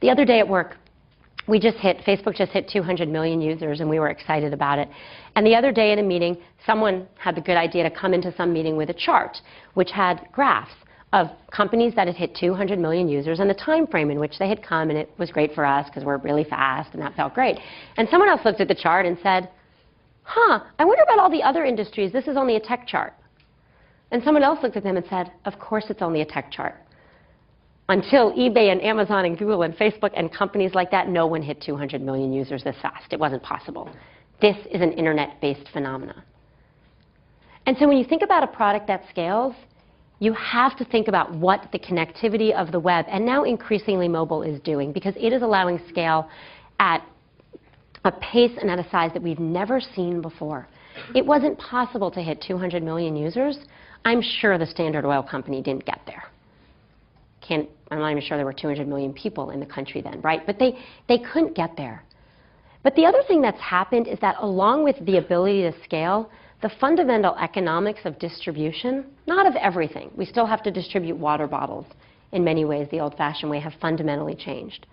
The other day at work, Facebook just hit 200 million users, and we were excited about it. And the other day in a meeting, someone had the good idea to come into some meeting with a chart, which had graphs of companies that had hit 200 million users and the time frame in which they had come, and it was great for us because we're really fast, and that felt great. And someone else looked at the chart and said, I wonder about all the other industries. This is only a tech chart. And someone else looked at them and said, of course it's only a tech chart. Until eBay and Amazon and Google and Facebook and companies like that, no one hit 200 million users this fast. It wasn't possible. This is an internet-based phenomenon. And so when you think about a product that scales, you have to think about what the connectivity of the web, and now increasingly mobile, is doing, because it is allowing scale at a pace and at a size that we've never seen before. It wasn't possible to hit 200 million users. I'm sure the Standard Oil Company didn't get there. I'm not even sure there were 200 million people in the country then, right? But they couldn't get there. But the other thing that's happened is that along with the ability to scale, the fundamental economics of distribution, not of everything, we still have to distribute water bottles in many ways the old-fashioned way, have fundamentally changed.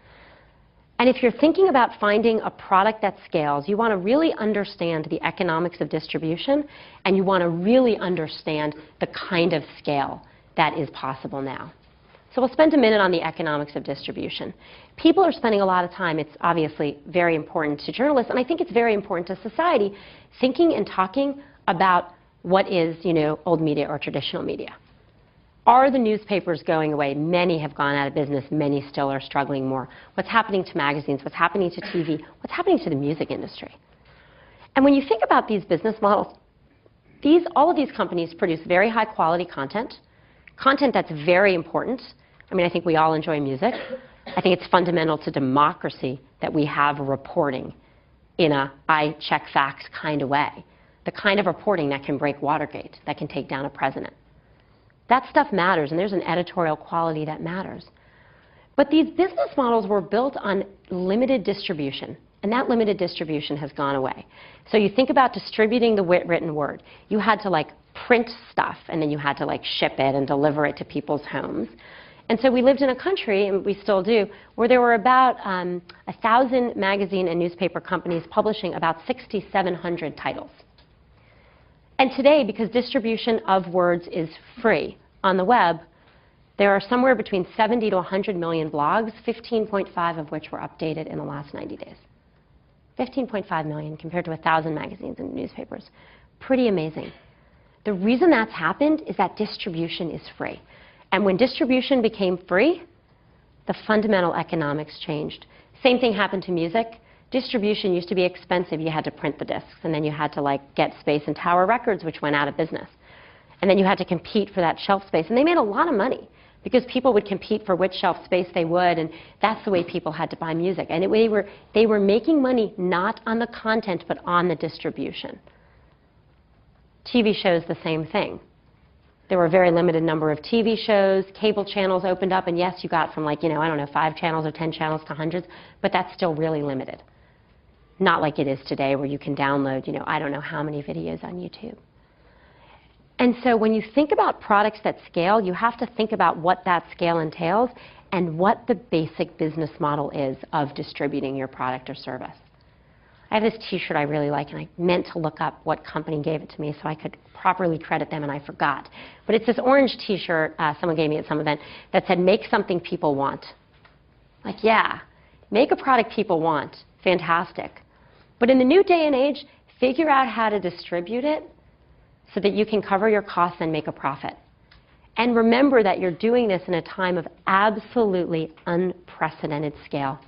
And if you're thinking about finding a product that scales, you want to really understand the economics of distribution, and you want to really understand the kind of scale that is possible now. So we'll spend a minute on the economics of distribution. People are spending a lot of time, it's obviously very important to journalists, and I think it's very important to society, thinking and talking about what is, old media or traditional media. Are the newspapers going away? Many have gone out of business. Many still are struggling more. What's happening to magazines? What's happening to TV? What's happening to the music industry? And when you think about these business models, all of these companies produce very high quality content that's very important. I mean, I think we all enjoy music. I think it's fundamental to democracy that we have reporting in a I check facts kind of way. The kind of reporting that can break Watergate, that can take down a president. That stuff matters, and there's an editorial quality that matters. But these business models were built on limited distribution, and that limited distribution has gone away. So you think about distributing the written word. You had to print stuff, and then you had to ship it and deliver it to people's homes. And so we lived in a country, and we still do, where there were about 1,000 magazine and newspaper companies publishing about 6,700 titles. And today, because distribution of words is free on the web, there are somewhere between 70 to 100 million blogs, 15.5 of which were updated in the last 90 days. 15.5 million compared to 1,000 magazines and newspapers. Pretty amazing. The reason that's happened is that distribution is free. And when distribution became free, the fundamental economics changed. Same thing happened to music. Distribution used to be expensive. You had to print the discs, and then you had to get space in Tower Records, which went out of business. And then you had to compete for that shelf space. And they made a lot of money because people would compete for which shelf space they would, and that's the way people had to buy music. And they were making money not on the content, but on the distribution. TV shows, the same thing. There were a very limited number of TV shows. Cable channels opened up, and yes, you got from 5 channels or 10 channels to hundreds, but that's still really limited. Not like it is today where you can download, I don't know how many videos on YouTube. And so when you think about products that scale, you have to think about what that scale entails and what the basic business model is of distributing your product or service. I have this T-shirt I really like, and I meant to look up what company gave it to me so I could properly credit them, and I forgot. But it's this orange T-shirt someone gave me at some event that said, "Make something people want." Yeah, make a product people want. Fantastic. But in the new day and age, figure out how to distribute it so that you can cover your costs and make a profit. And remember that you're doing this in a time of absolutely unprecedented scale.